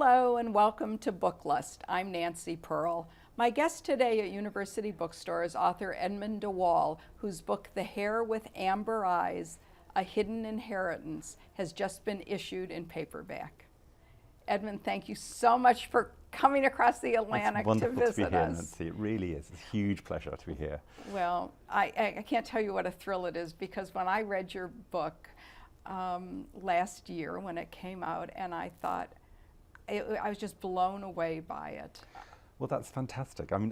Hello and welcome to Booklust. I'm Nancy Pearl. My guest today at University Bookstore is author Edmund de Waal, whose book The Hare with Amber Eyes, A Hidden Inheritance, has just been issued in paperback. Edmund, thank you so much for coming across the Atlantic to visit us. It's wonderful to be here, Nancy. It really is. It's a huge pleasure to be here. Well, I can't tell you what a thrill it is, because when I read your book last year when it came out, and I thought, I was just blown away by it. Well, that's fantastic. I mean,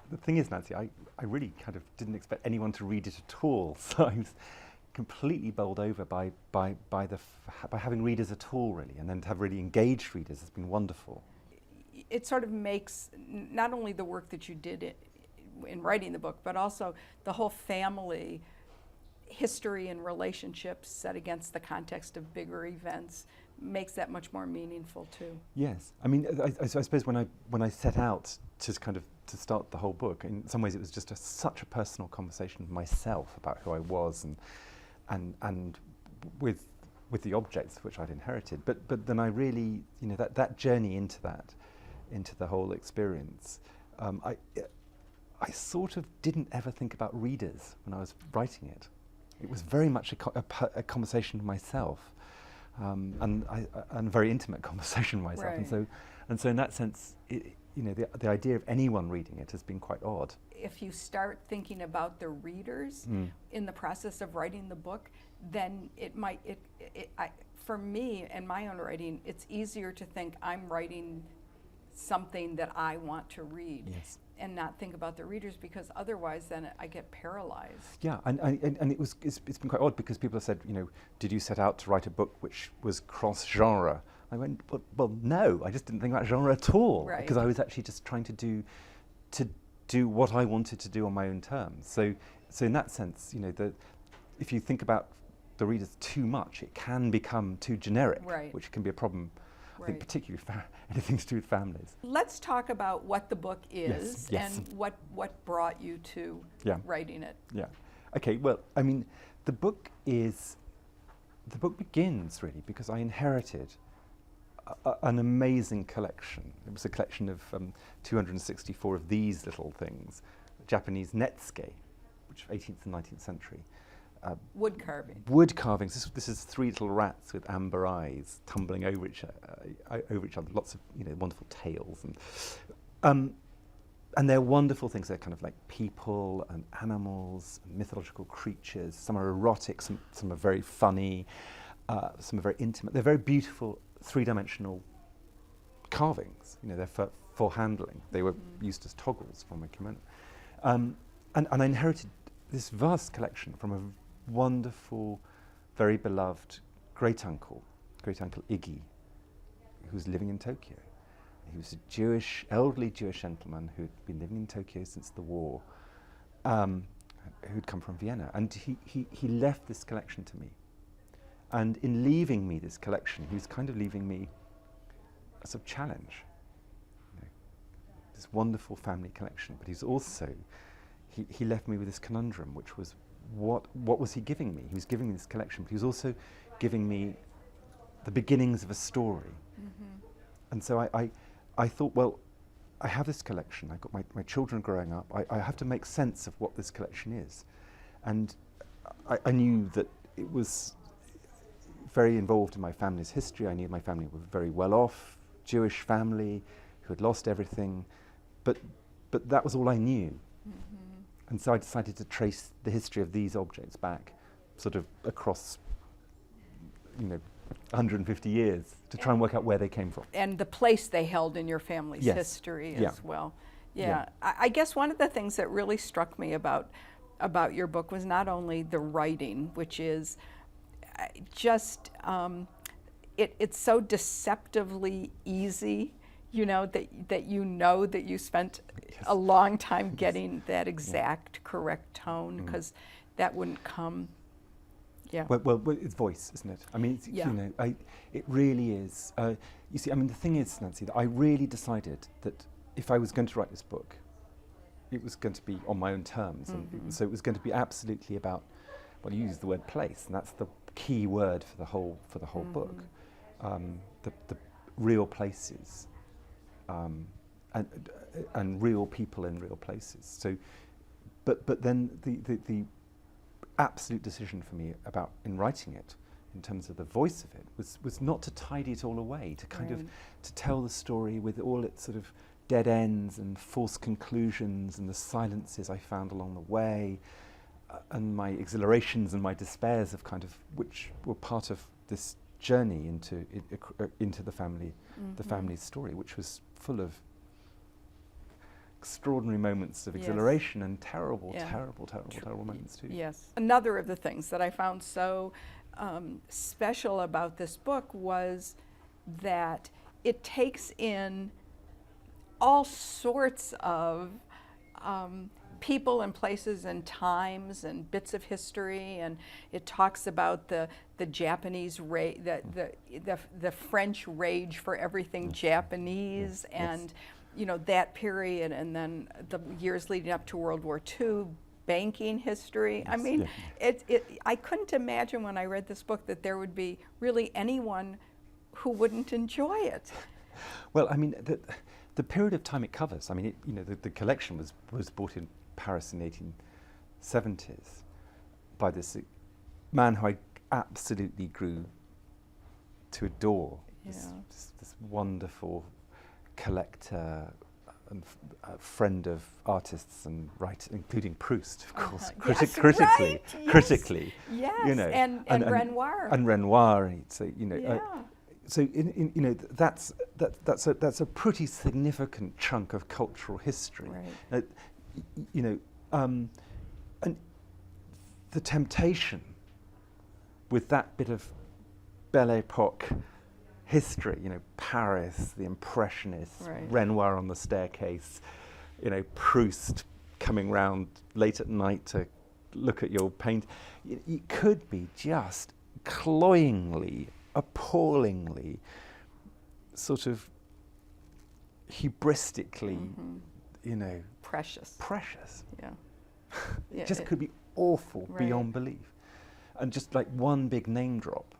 the thing is, Nancy, I really kind of didn't expect anyone to read it at all. So I was completely bowled over by having readers at all, really, and then to have really engaged readers has been wonderful. It sort of makes not only the work that you did in writing the book, but also the whole family history and relationships set against the context of bigger events makes that much more meaningful too. Yes, I mean, I suppose when I set out to start the whole book, in some ways it was just such a personal conversation with myself about who I was and with the objects which I'd inherited. But then I really, that journey into the whole experience, I sort of didn't ever think about readers when I was writing it. It was very much a conversation with myself. And a very intimate conversation with myself, right. and so in that sense, the idea of anyone reading it has been quite odd. If you start thinking about the readers in the process of writing the book, then for me and my own writing, it's easier to think I'm writing something that I want to read. Yes. And not think about the readers, because otherwise then I get paralyzed. Yeah, and it's been quite odd, because people have said, did you set out to write a book which was cross-genre? I went, well, no, I just didn't think about genre at all, right. Because I was actually just trying to do what I wanted to do on my own terms. So in that sense, if you think about the readers too much, it can become too generic, right. Which can be a problem. Right. I think particularly anything to do with families. Let's talk about what the book is, yes. And what brought you to writing it. Yeah. Okay. Well, I mean, the book begins really because I inherited an amazing collection. It was a collection of 264 of these little things, Japanese netsuke, which 18th and 19th century. Wood carving. Wood carvings. This is three little rats with amber eyes tumbling over each other. Lots of wonderful tails, and they're wonderful things. They're kind of like people and animals, and mythological creatures. Some are erotic, some are very funny, some are very intimate. They're very beautiful, three-dimensional carvings. They're for handling. They were used as toggles for my kimono, and I inherited this vast collection from a wonderful, very beloved great uncle Iggy, who's living in Tokyo. He was a elderly Jewish gentleman who'd been living in Tokyo since the war, who'd come from Vienna, and he left this collection to me. And in leaving me this collection, he was kind of leaving me a sort of challenge. This wonderful family collection, but he's also he left me with this conundrum, which was what was he giving me? He was giving me this collection, but he was also giving me the beginnings of a story. Mm-hmm. And so I thought, well, I have this collection. I've got my children growing up. I have to make sense of what this collection is. And I knew that it was very involved in my family's history. I knew my family were very well off, Jewish family who had lost everything, but that was all I knew. Mm-hmm. And so I decided to trace the history of these objects back sort of across 150 years to try and work out where they came from. And the place they held in your family's history as well. Yeah. I guess one of the things that really struck me about your book was not only the writing, which is just, it's so deceptively easy, that you spent a long time getting that exact correct tone, because that wouldn't come. Yeah. Well, it's voice, isn't it? I mean, it really is. You see, I mean, the thing is, Nancy, that I really decided that if I was going to write this book, it was going to be on my own terms, and so it was going to be absolutely about. Well, you use the word place, and that's the key word for the whole book. real places, and real people in real places. So, but then the absolute decision for me about in writing it, in terms of the voice of it, was not to tidy it all away, to kind of to tell the story with all its sort of dead ends and false conclusions and the silences I found along the way, and my exhilarations and my despairs of kind of, which were part of this journey into the family's story, which was full of extraordinary moments of exhilaration and terrible moments too. Yes. Another of the things that I found so special about this book was that it takes in all sorts of people and places and times and bits of history, and it talks about the Japanese the French rage for everything Japanese, and you know, that period, and then the years leading up to World War II, banking history. I mean, I couldn't imagine when I read this book that there would be really anyone who wouldn't enjoy it. Well, I mean, the period of time it covers, I mean, the collection was bought in Paris in the 1870s by this man who I absolutely grew to adore, this wonderful collector and friend of artists and writers, including Proust, of course, critically, yes, you know, and Renoir, so you know, so you know, that's a pretty significant chunk of cultural history, you know, and the temptation with that bit of Belle Epoque history, you know, Paris, the Impressionists, Renoir on the staircase, you know, Proust coming round late at night to look at your paint. It could be just cloyingly, appallingly, sort of hubristically, you know, precious. Yeah. It just could be awful beyond belief, and just like one big name drop.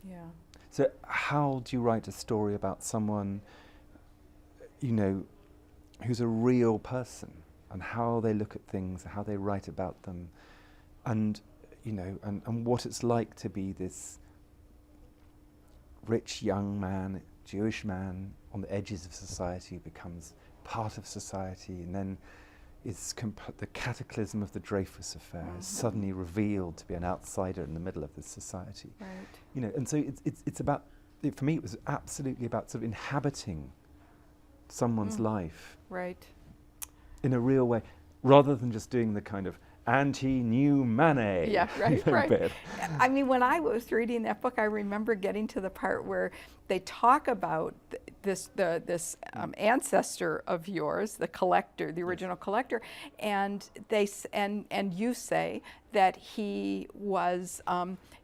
Yeah. So how do you write a story about someone, you know, who's a real person, and how they look at things, how they write about them, and, you know, and what it's like to be this rich young man, Jewish man, on the edges of society, who becomes part of society, and then is the cataclysm of the Dreyfus affair is suddenly revealed to be an outsider in the middle of this society. Right. You know, and so it's about, for me, it was absolutely about sort of inhabiting someone's life, in a real way, rather than just doing the kind of anti-new Manet. Yeah, right, right. Bit. I mean, when I was reading that book, I remember getting to the part where they talk about this ancestor of yours, the collector, the original collector, and you say that he was.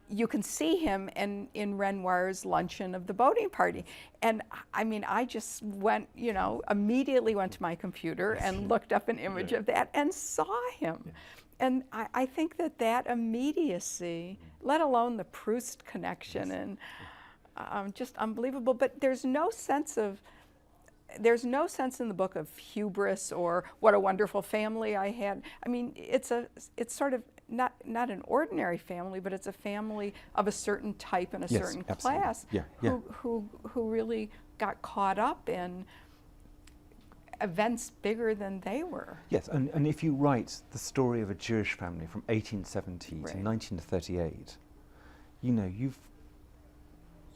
You can see him in Renoir's luncheon of the boating party. And I mean, I just went, you know, immediately went to my computer and looked up an image of that and saw him. Yeah. And I think that immediacy, let alone the Proust connection, and just unbelievable. But there's no sense in the book of hubris or what a wonderful family I had. I mean, it's sort of not an ordinary family, but it's a family of a certain type and a certain class who really got caught up in events bigger than they were. Yes, and if you write the story of a Jewish family from 1870 to 1938, you know,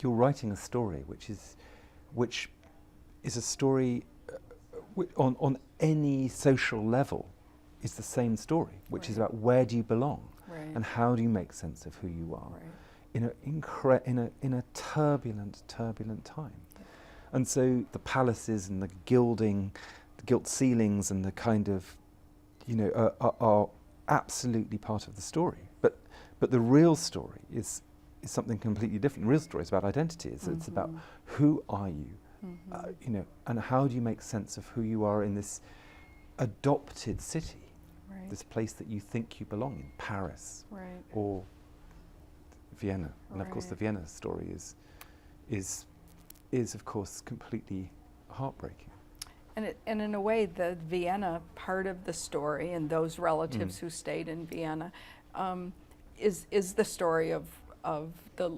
you're writing a story which is a story on any social level is the same story, which is about where do you belong and how do you make sense of who you are in a turbulent time. And so the palaces and the gilding, the gilt ceilings and the kind of, you know, are absolutely part of the story. But the real story is something completely different. The real story is about identity. It's about who are you, you know, and how do you make sense of who you are in this adopted city, this place that you think you belong in, Paris or Vienna. And of course the Vienna story is is, of course, completely heartbreaking. And in a way, the Vienna part of the story and those relatives who stayed in Vienna is the story of the,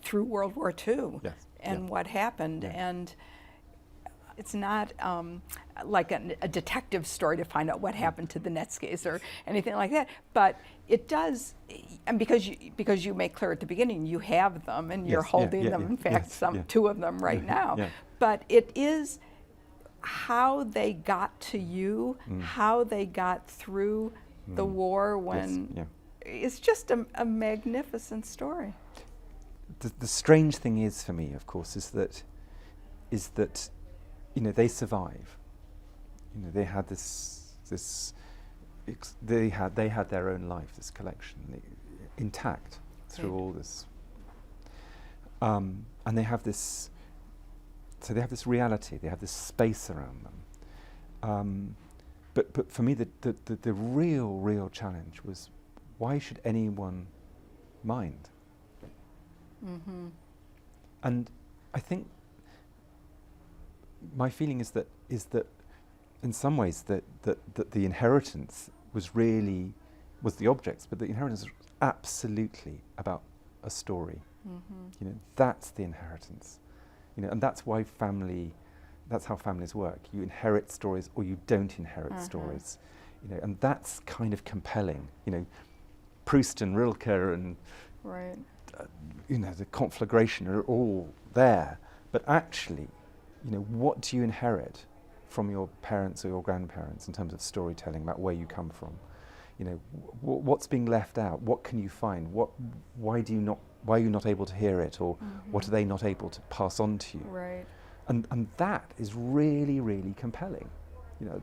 through World War II and what happened. And it's not like a detective story to find out what happened to the Netsukes or anything like that, but it does, and because you make clear at the beginning you have them and you're holding them. In fact, two of them right now. But it is how they got to you, how they got through the war when it's just a magnificent story. The strange thing is for me, of course, is that they survive. They had they had their own life, this collection, intact through all this, and they have this. So they have this reality, they have this space around them. But for me, the real challenge was, why should anyone mind? And I think my feeling is that in some ways that the inheritance was the objects, but the inheritance was absolutely about a story. That's the inheritance. And that's why that's how families work. You inherit stories or you don't inherit stories. And that's kind of compelling. Proust and Rilke and the conflagration are all there. But actually, what do you inherit from your parents or your grandparents in terms of storytelling about where you come from? What's being left out? What can you find? Why are you not able to hear it, or what are they not able to pass on to you? Right. And that is really, really compelling.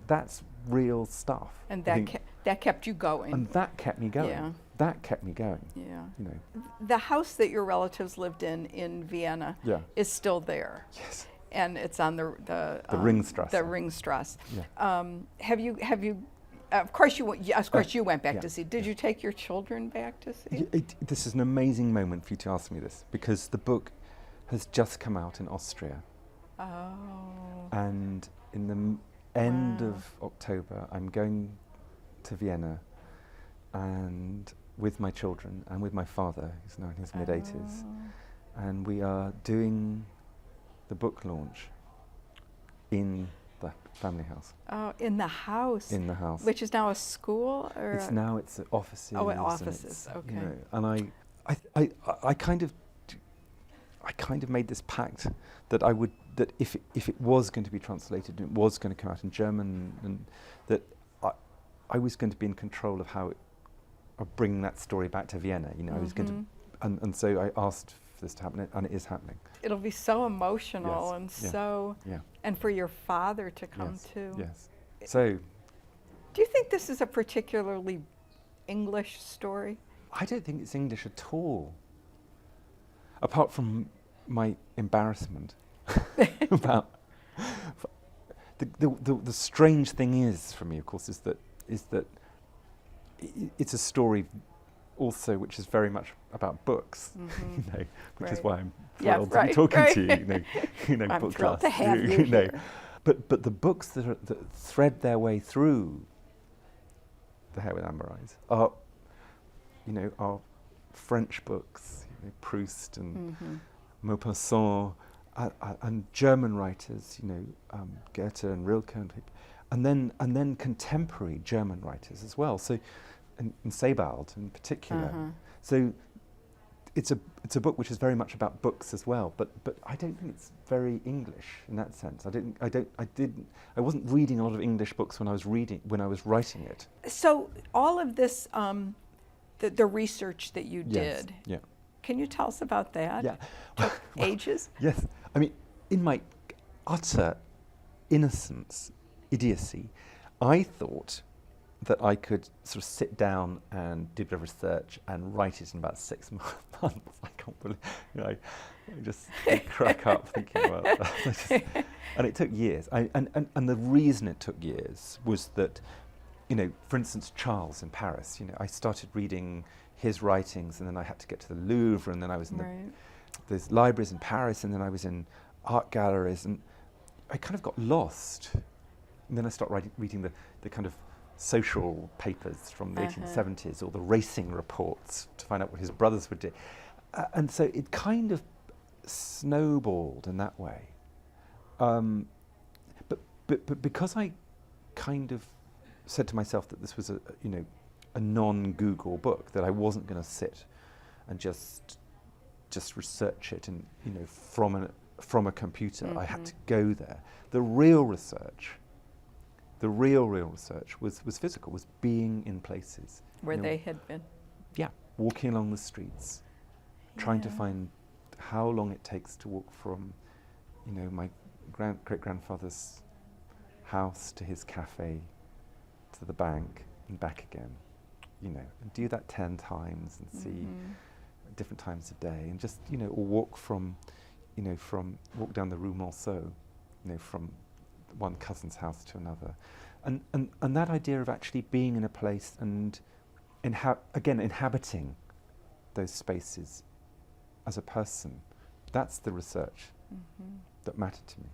That's real stuff. And that kept you going. And that kept me going. Yeah. That kept me going. Yeah. The house that your relatives lived in Vienna is still there. Yes. And it's on the Ringstrasse. The Ringstrasse. Yeah. Have you? Of course you went back to see. Did you take your children back to see? This is an amazing moment for you to ask me this, because the book has just come out in Austria. Oh. And in the end of October, I'm going to Vienna, and with my children and with my father, who's now in his mid-80s, and we are doing the book launch in the family house. Oh, in the house. In the house. Which is now a school, or it's offices. Oh, offices. Okay. And I kind of made this pact that if it was going to be translated and it was going to come out in German, and that I was going to be in control of bringing that story back to Vienna. I was going to, and so I asked for this to happen, and it is happening. It'll be so emotional and for your father to come too. Yes. So, do you think this is a particularly English story? I don't think it's English at all. Apart from my embarrassment about the strange thing is for me, of course, is that it's a story also which is very much about books, which is why I'm thrilled to be talking to you. I'm book thrilled class, to have you here. But the books that thread their way through The Hare with Amber Eyes are French books, Proust and Maupassant, and German writers, Goethe and Rilke and then contemporary German writers as well. So, and Sebald in particular. So, it's a book which is very much about books as well. But I don't think it's very English in that sense. I wasn't reading a lot of English books when I was writing it. So all of this, the research that you did. Yeah. Can you tell us about that? Yeah. Took ages? Yes. I mean, in my utter innocence, idiocy, I thought that I could sort of sit down and do a bit of research and write it in about 6 months. I can't believe, I just crack up thinking about that. And it took years. And the reason it took years was that, for instance, Charles in Paris, I started reading his writings, and then I had to get to the Louvre, and then I was in there's libraries in Paris, and then I was in art galleries, and I kind of got lost. And then I started reading the kind of social papers from the 1870s, or the racing reports to find out what his brothers would do. And so it kind of snowballed in that way. But because I kind of said to myself that this was a non-Google book, that I wasn't going to sit and just research it and from a computer. I had to go there. The real research was physical, was being in places where they had been. Yeah, walking along the streets, trying to find how long it takes to walk from, my great-grandfather's house to his cafe, to the bank and back again, and do that 10 times and see different times of day, and just, or walk walk down the Rue Monceau, from one cousin's house to another. And that idea of actually being in a place and inhabiting those spaces as a person, that's the research that mattered to me.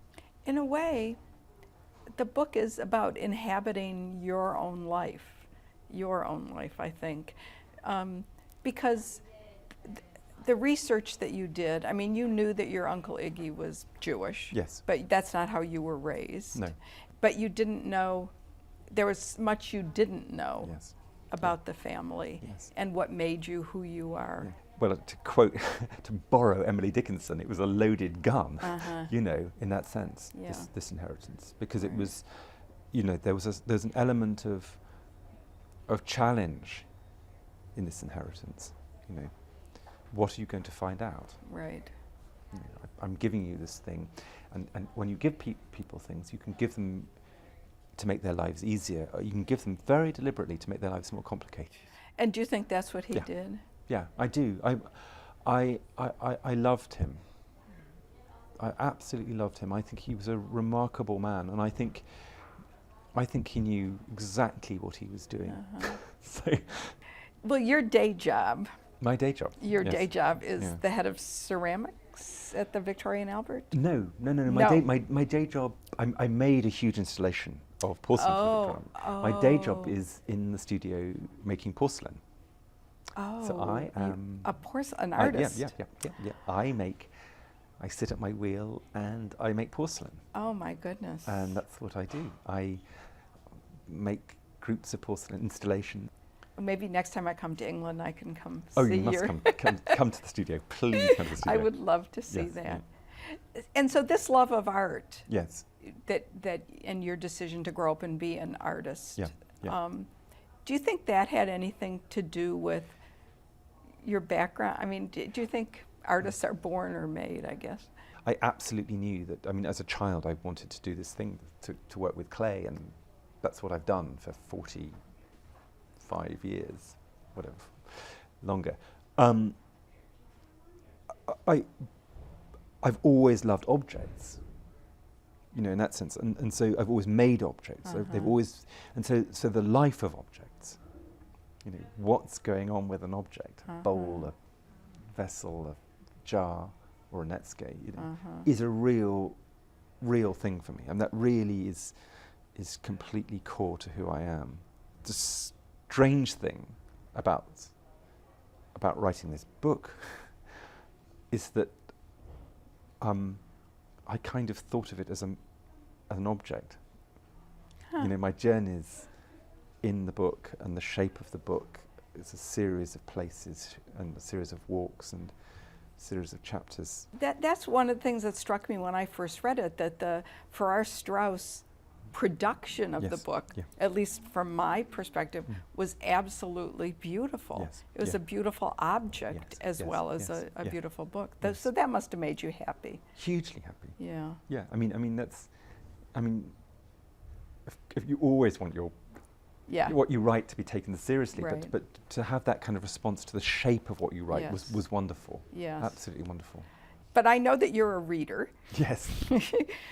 In a way, the book is about inhabiting your own life, I think. Because the research that you did, I mean, you knew that your Uncle Iggy was Jewish. Yes. But that's not how you were raised. No. But you didn't know, there was much you didn't know Yes. about the family and what made you who you are. Yeah. Well, to quote, to borrow Emily Dickinson, it was a loaded gun, in that sense, this inheritance. Because it was, there's an element of challenge in this inheritance, What are you going to find out? Right. I'm giving you this thing. And when you give people things, you can give them to make their lives easier, or you can give them very deliberately to make their lives more complicated. And do you think that's what he did? Yeah, I do. I loved him. I absolutely loved him. I think he was a remarkable man, and I think he knew exactly what he was doing. So, well, your day job. My day job. Your day job is the head of ceramics at the Victoria and Albert? No. My day job, I made a huge installation of porcelain for Victoria. My day job is in the studio making porcelain. Oh, so I am an artist. Yeah. I sit at my wheel and I make porcelain. Oh my goodness. And that's what I do. I make groups of porcelain installation. Maybe next time I come to England, I can come see Oh, you must come to the studio. Please come to the studio. I would love to see that. Yeah. And so this love of art. Yes. That and your decision to grow up and be an artist. Yeah. Do you think that had anything to do with your background? I mean, do you think artists are born or made, I guess? I absolutely knew that. I mean, as a child, I wanted to do this thing, to work with clay, and that's what I've done for 45 years, whatever, longer. I've always loved objects, in that sense, and so I've always made objects. So they've always, and so the life of objects, what's going on with an object, a bowl, a vessel, a jar, or a netsuke, is a real thing for me, and that really is completely core to who I am. The strange thing about writing this book is that I kind of thought of it as an object. My journeys in the book and the shape of the book is a series of places and a series of walks and a series of chapters. That's one of the things that struck me when I first read it, that the Farrar Straus production of the book, at least from my perspective, was absolutely beautiful. It was a beautiful object as well as a beautiful book. So that must have made you happy. Hugely happy. Yeah. Yeah. I mean that's. If you always want what you write to be taken seriously, but to have that kind of response to the shape of what you write was wonderful. Yes. Absolutely wonderful. But I know that you're a reader. Yes.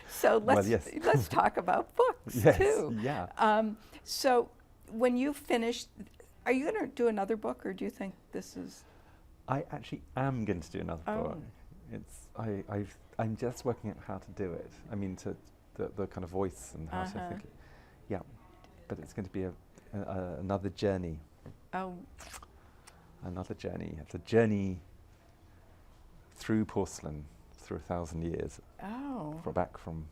So let's talk about books too. Yeah. So when you finish, are you going to do another book, or do you think this is? I actually am going to do another book. I'm just working out how to do it. I mean, the kind of voice and how to think it. Yeah, but it's going to be another journey. Oh. Another journey. It's a journey through porcelain, through 1,000 years. Oh. Back from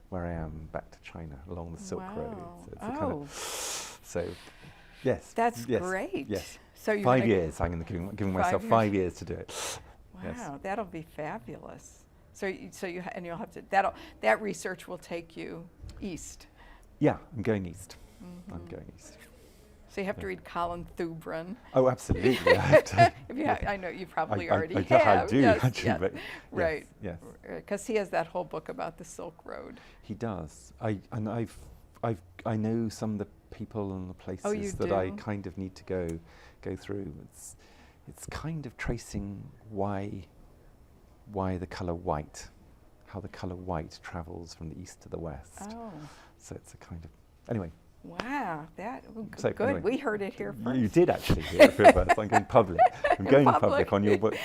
where I am, back to China, along the Silk Road. It's a kind of, so, yes. That's great. Yes. So you're 5 years. I'm giving myself 5 years to do it. Wow, yes. That'll be fabulous. You'll have to. That research will take you east. Yeah, I'm going east. I'm going east. So you have to read Colin Thubron. Oh, absolutely. I have to. I know you probably already have. I do, yes, actually. yes. But right. Yes. Because he has that whole book about the Silk Road. He does. I know some of the people and the places that do? I kind of need to go through. It's kind of tracing why the colour white, how the colour white travels from the east to the west. Oh. So it's a kind of, anyway. Wow, So good. Anyway, we heard it here first. You did actually hear it here first. I'm going public. I'm going public on your book.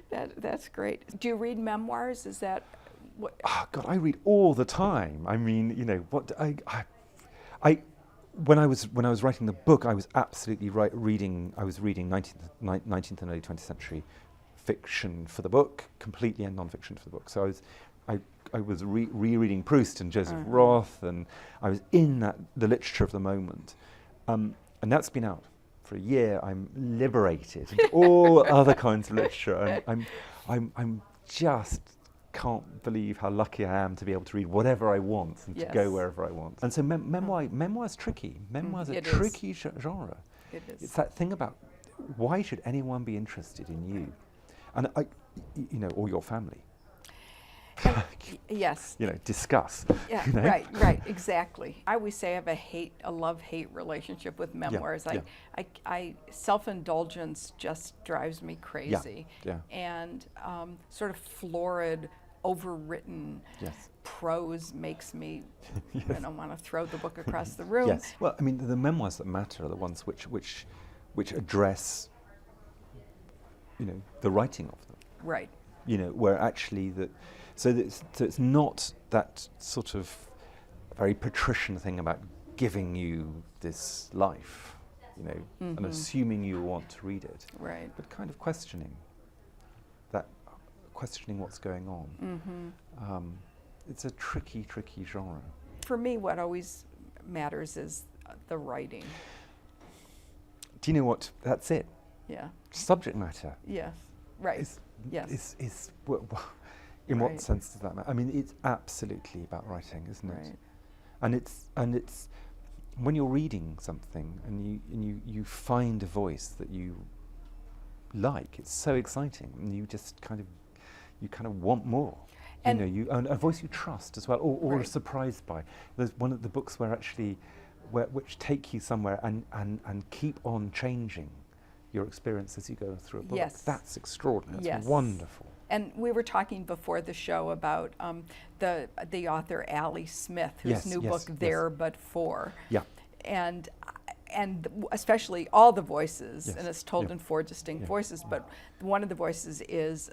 That's great. Do you read memoirs? Is that what? Oh God, I read all the time. I mean, what I when I was writing the book, I was absolutely reading 19th and early 20th century fiction for the book, completely, and non-fiction for the book. So I was rereading Proust and Joseph Roth, and I was in the literature of the moment, and that's been out for a year. I'm liberated into all other kinds of literature. I'm just can't believe how lucky I am to be able to read whatever I want and to go wherever I want. And so memoir's tricky. Memoir's a tricky genre. It is. It's that thing about why should anyone be interested in you, and or your family. Yes. Discuss. Yeah, right, exactly. I always say I have a love-hate relationship with memoirs. I self-indulgence just drives me crazy. Yeah. And sort of florid, overwritten prose makes me want to throw the book across the room. Yes. Well, I mean, the memoirs that matter are the ones which address, the writing of them. Right. Where actually so it's not that sort of very patrician thing about giving you this life, and assuming you want to read it. Right. But kind of questioning what's going on. It's a tricky genre. For me, what always matters is the writing. Do you know what? That's it. Yeah. Subject matter. Yes. Right. In what sense does that matter? I mean, it's absolutely about writing, isn't it? And it's when you're reading something and you find a voice that you like, it's so exciting, and you just kind of want more. And and a voice you trust as well, or are surprised by. There's one of the books which take you somewhere and keep on changing your experience as you go through a book. Yes. That's extraordinary. That's yes. wonderful. And we were talking before the show about the author Ali Smith, whose new book There But For. Yeah. And especially all the voices, and it's told in 4 distinct voices, but one of the voices is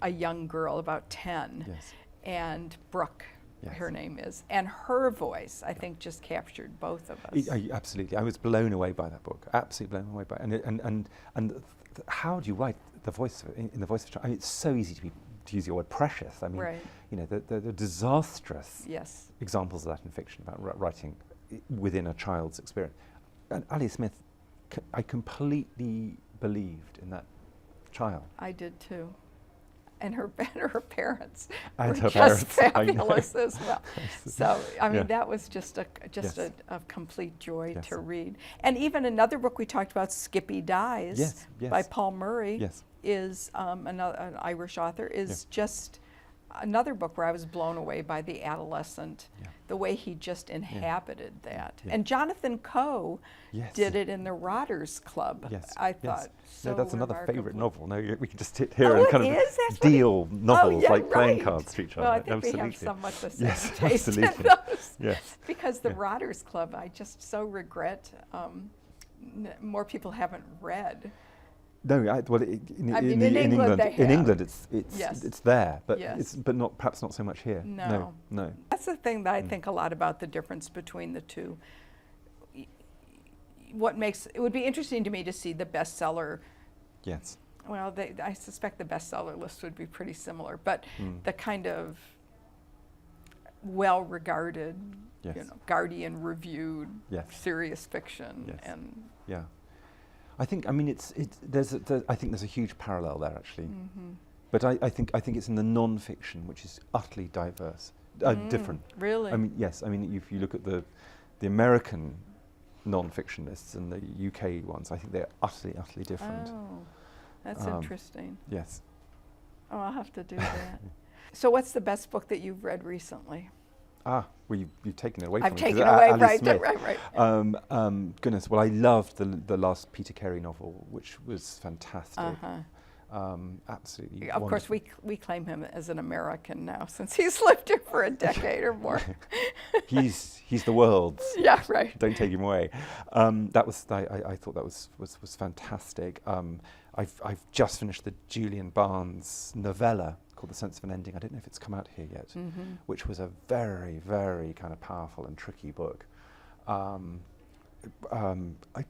a young girl about 10, and Brooke, her name is, and her voice, I think, just captured both of us. Absolutely. I was blown away by that book, absolutely blown away by it. And how do you write the voice in the voice of child? I mean, it's so easy to use your word precious. I mean, the disastrous examples of that in fiction about writing within a child's experience. And Ali Smith, I completely believed in that child. I did too. And her parents and were her just parents, fabulous as well. So, I mean, that was just a complete joy to read. And even another book we talked about, Skippy Dies, by Paul Murray, is an Irish author, is just another book where I was blown away by the adolescent, the way he just inhabited that. And Jonathan Coe did it in the Rotters Club. I thought so that's another remarkable. favourite novel. No, we can just sit here and kind of deal novels like playing cards to each other. Well, I think absolutely. we have somewhat the same taste in absolutely. those. Because the Rotters Club, I just so regret more people haven't read. No, well, in England, it's there, but perhaps not so much here. No. That's the thing that I think a lot about, the difference between the two. It would be interesting to me to see the bestseller. Yes. Well, I suspect the bestseller list would be pretty similar, but the kind of well-regarded, Guardian reviewed, serious fiction, and I think there's a huge parallel there actually, but I think it's in the non-fiction, which is utterly diverse, different. Really? I mean, yes. I mean, if you look at the American non-fiction lists and the UK ones, I think they're utterly different. Oh, that's interesting. Yes. Oh, I'll have to do that. So, what's the best book that you've read recently? Well, you've taken it away from me. I've taken it away, right. Goodness, well, I loved the last Peter Carey novel, which was fantastic. Absolutely. Of course, we claim him as an American now, since he's lived here for a decade or more. he's the world's. Yeah, right. Don't take him away. That was I thought that was fantastic. I've just finished the Julian Barnes novella called The Sense of an Ending. I don't know if it's come out here yet, which was a very, very kind of powerful and tricky book. I'm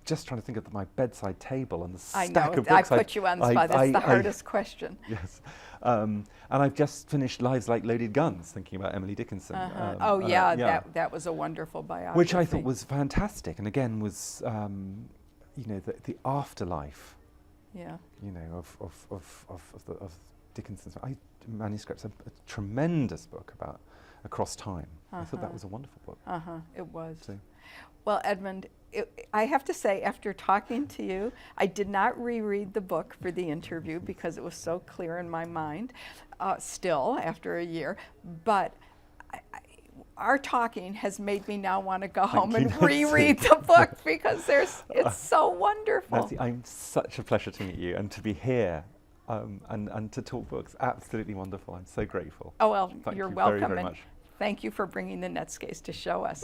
just trying to think of my bedside table and the stack of books. I put you on the spot. That's the hardest question. Yes. And I've just finished Lives Like Loaded Guns, thinking about Emily Dickinson. That was a wonderful biography. Which I thought was fantastic, and again was, the afterlife. Yeah. Of Dickinson's manuscripts, a tremendous book about across time. I thought that was a wonderful book. It was. So. Well, Edmund, I have to say, after talking to you, I did not reread the book for the interview because it was so clear in my mind, still after a year. But our talking has made me now want to go home and reread the book because it's so wonderful. Nancy, I'm such a pleasure to meet you and to be here. And to talk books, absolutely wonderful. I'm so grateful. Oh, well, you're welcome. Very, very much. Thank you for bringing the Netscape to show us.